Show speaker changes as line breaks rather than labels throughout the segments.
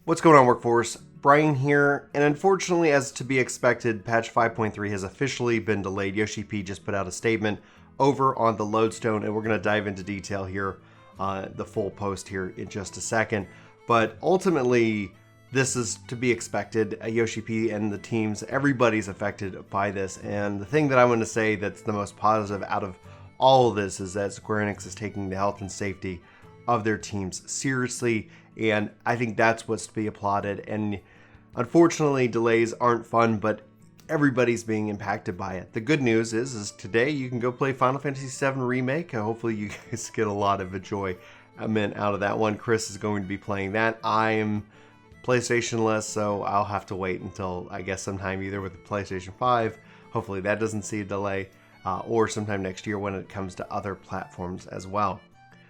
What's going on, Workforce? Brian here, and unfortunately, as to be expected, patch 5.3 has officially been delayed. Yoshi-P just put out a statement over on the Lodestone, and we're going to dive into detail here, the full post here in just a second. But ultimately, this is to be expected. Yoshi-P and the teams, everybody's affected by this, and the thing that I want to say that's the most positive out of all of this is that Square Enix is taking the health and safety of their teams seriously, and I think that's what's to be applauded. And unfortunately, delays aren't fun, but everybody's being impacted by it. The good news is today you can go play Final Fantasy VII Remake. Hopefully you guys get a lot of enjoyment out of that one. Chris is going to be playing that. I am PlayStation-less, so I'll have to wait until, I guess, sometime either with the PlayStation 5. Hopefully that doesn't see a delay, or sometime next year when it comes to other platforms as well.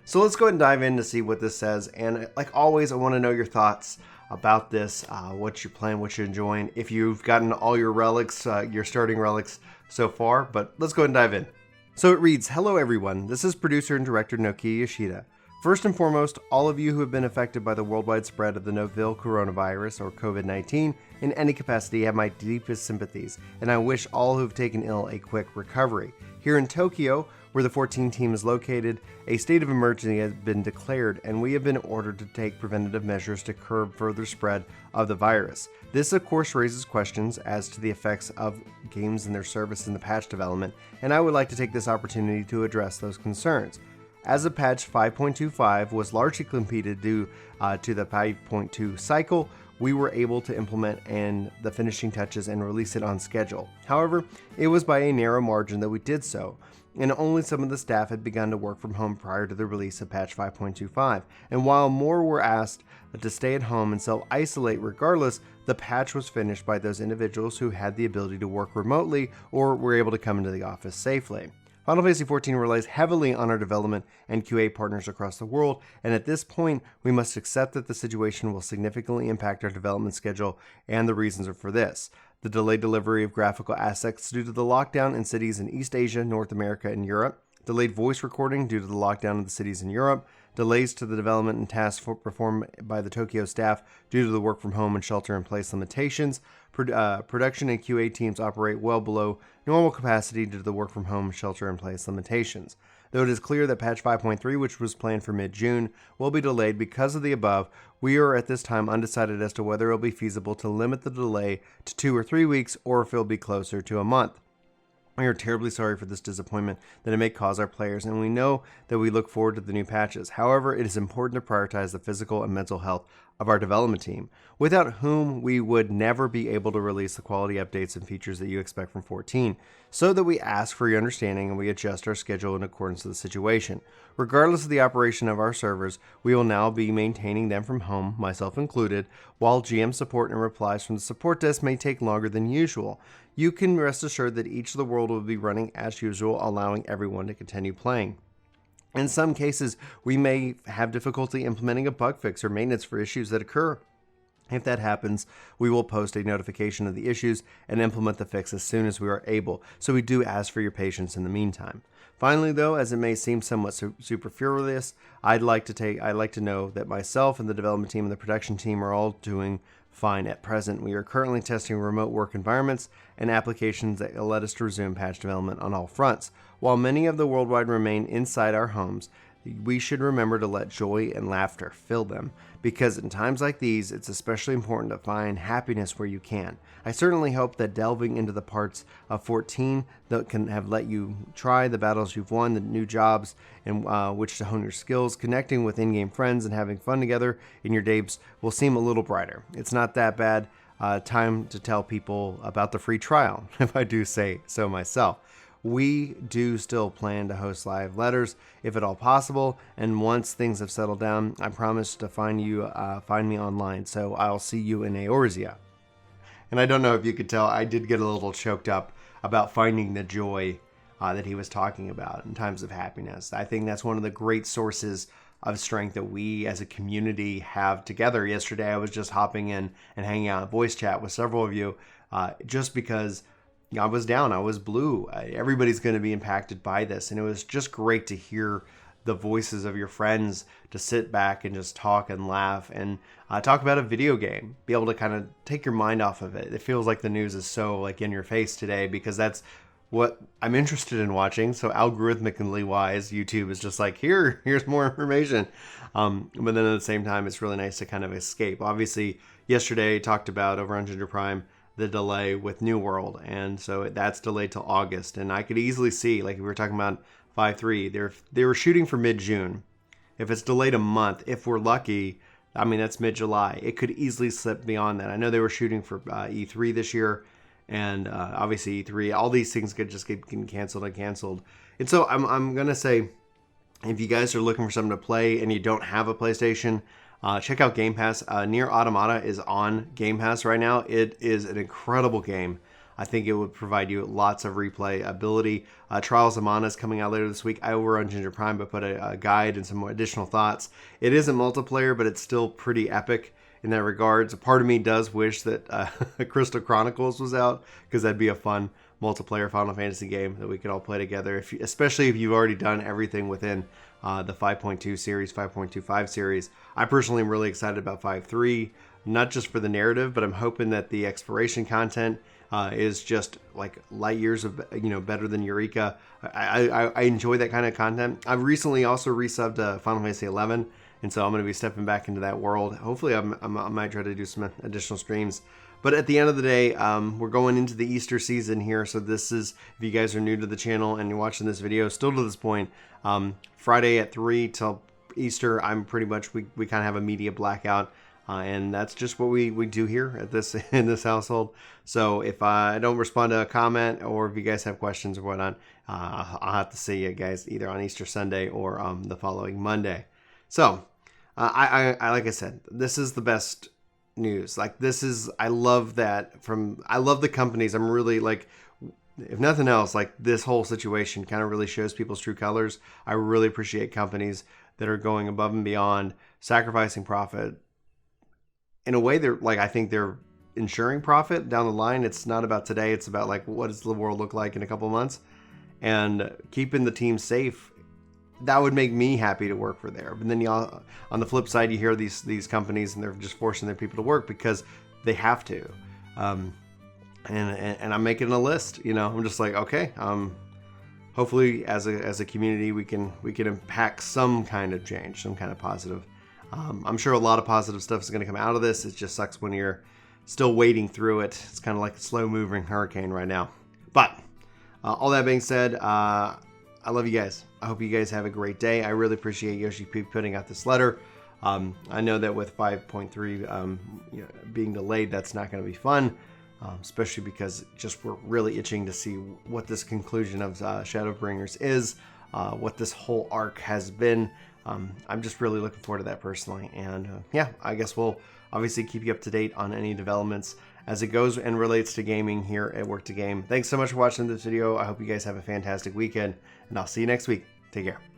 So let's go ahead and dive in to see what this says. And like always, I want to know your thoughts about this, what you're playing, what you're enjoying, if you've gotten all your relics, your starting relics so far. But let's go ahead and dive in. So it reads, "Hello everyone, this is producer and director Naoki Yoshida. First and foremost, all of you who have been affected by the worldwide spread of the novel coronavirus, or COVID-19, in any capacity have my deepest sympathies, and I wish all who have taken ill a quick recovery. Here in Tokyo, where the 14 team is located, a state of emergency has been declared, and we have been ordered to take preventative measures to curb further spread of the virus. This, of course, raises questions as to the effects of games and their service in the patch development, and I would like to take this opportunity to address those concerns. As of patch 5.25 was largely completed due to the 5.2 cycle, we were able to implement and the finishing touches and release it on schedule. However, it was by a narrow margin that we did so, and only some of the staff had begun to work from home prior to the release of patch 5.25. And while more were asked to stay at home and self-isolate regardless, the patch was finished by those individuals who had the ability to work remotely or were able to come into the office safely. Final Fantasy XIV relies heavily on our development and QA partners across the world, and at this point, we must accept that the situation will significantly impact our development schedule, and the reasons are for this. The delayed delivery of graphical assets due to the lockdown in cities in East Asia, North America, and Europe, delayed voice recording due to the lockdown of the cities in Europe, delays to the development and tasks performed by the Tokyo staff due to the work from home and shelter-in-place limitations. Production and QA teams operate well below normal capacity due to the work from home shelter-in-place limitations. Though it is clear that patch 5.3, which was planned for mid-June, will be delayed because of the above, we are at this time undecided as to whether it will be feasible to limit the delay to 2 or 3 weeks or if it will be closer to a month. We are terribly sorry for this disappointment that it may cause our players, and we know that we look forward to the new patches. However, it is important to prioritize the physical and mental health of our development team, without whom we would never be able to release the quality updates and features that you expect from 14, so that we ask for your understanding and we adjust our schedule in accordance to the situation. Regardless of the operation of our servers, we will now be maintaining them from home, myself included, while GM support and replies from the support desk may take longer than usual. You can rest assured that each of the world will be running as usual, allowing everyone to continue playing. In some cases, we may have difficulty implementing a bug fix or maintenance for issues that occur. If that happens, we will post a notification of the issues and implement the fix as soon as we are able, so we do ask for your patience in the meantime. Finally, though, as it may seem somewhat superfluous, I'd like to know that myself and the development team and the production team are all doing fine at present. We are currently testing remote work environments and applications that will let us to resume patch development on all fronts. While many of the worldwide remain inside our homes, we should remember to let joy and laughter fill them, because in times like these, it's especially important to find happiness where you can. I certainly hope that delving into the parts of 14 that can have let you try the battles you've won, the new jobs in which to hone your skills, connecting with in-game friends and having fun together in your days will seem a little brighter. It's not that bad. Time to tell people about the free trial, if I do say so myself. We do still plan to host live letters if at all possible, and once things have settled down, I promise to find me online, so I'll see you in Eorzea." And I don't know if you could tell, I did get a little choked up about finding the joy that he was talking about in times of happiness. I think that's one of the great sources of strength that we as a community have together. Yesterday, I was just hopping in and hanging out in voice chat with several of you just because I was down, I was blue. Everybody's going to be impacted by this, and it was just great to hear the voices of your friends to sit back and just talk and laugh and talk about a video game, be able to kind of take your mind off of it. It feels like the news is so like in your face today because that's what I'm interested in watching. So algorithmically wise, YouTube is just like, here's more information. But then at the same time, it's really nice to kind of escape. Obviously, yesterday I talked about over on Ginger Prime, the delay with New World. And so that's delayed till August. And I could easily see, like if we were talking about 5.3, they were shooting for mid-June. If it's delayed a month, if we're lucky, I mean, that's mid-July. It could easily slip beyond that. I know they were shooting for E3 this year. And obviously E3, all these things could just get canceled and canceled. And so I'm going to say, if you guys are looking for something to play and you don't have a PlayStation, check out Game Pass. Nier Automata is on Game Pass right now. It is an incredible game. I think it would provide you lots of replay ability. Trials of Mana is coming out later this week. I over on Ginger Prime, but put a guide and some more additional thoughts. It isn't multiplayer, but it's still pretty epic in that regards. A part of me does wish that Crystal Chronicles was out, because that'd be a fun multiplayer Final Fantasy game that we could all play together, especially if you've already done everything within the 5.2 series, 5.25 series. I personally am really excited about 5.3, not just for the narrative, but I'm hoping that the exploration content is just like light years of better than Eureka. I enjoy that kind of content. I've recently also resubbed Final Fantasy XI, and so I'm going to be stepping back into that world. Hopefully I might try to do some additional streams. But at the end of the day, we're going into the Easter season here. So this is, if you guys are new to the channel and you're watching this video still to this point, Friday at 3 till Easter, I'm pretty much, we kind of have a media blackout. And that's just what we do here at in this household. So if I don't respond to a comment, or if you guys have questions or whatnot, I'll have to see you guys either on Easter Sunday or the following Monday. So I like I said, this is the best news. Like I love that I love the companies. I'm really like, if nothing else, like this whole situation kind of really shows people's true colors. I really appreciate companies that are going above and beyond, sacrificing profit. In a way, they're like, I think they're ensuring profit down the line. It's not about today. It's about like, what does the world look like in a couple months, and keeping the team safe. That would make me happy to work for there. But then on the flip side, you hear these companies and they're just forcing their people to work because they have to. And I'm making a list. I'm just like, okay. Hopefully, as a community, we can impact some kind of change, some kind of positive. I'm sure a lot of positive stuff is going to come out of this. It just sucks when you're still wading through it. It's kind of like a slow-moving hurricane right now. But all that being said, I love you guys. I hope you guys have a great day. I really appreciate Yoshi-P putting out this letter. I know that with 5.3 being delayed, that's not going to be fun, especially because we're really itching to see what this conclusion of Shadowbringers is, what this whole arc has been. I'm just really looking forward to that personally. And yeah, I guess we'll obviously keep you up to date on any developments as it goes and relates to gaming here at Work to Game. Thanks so much for watching this video. I hope you guys have a fantastic weekend, and I'll see you next week. Take care.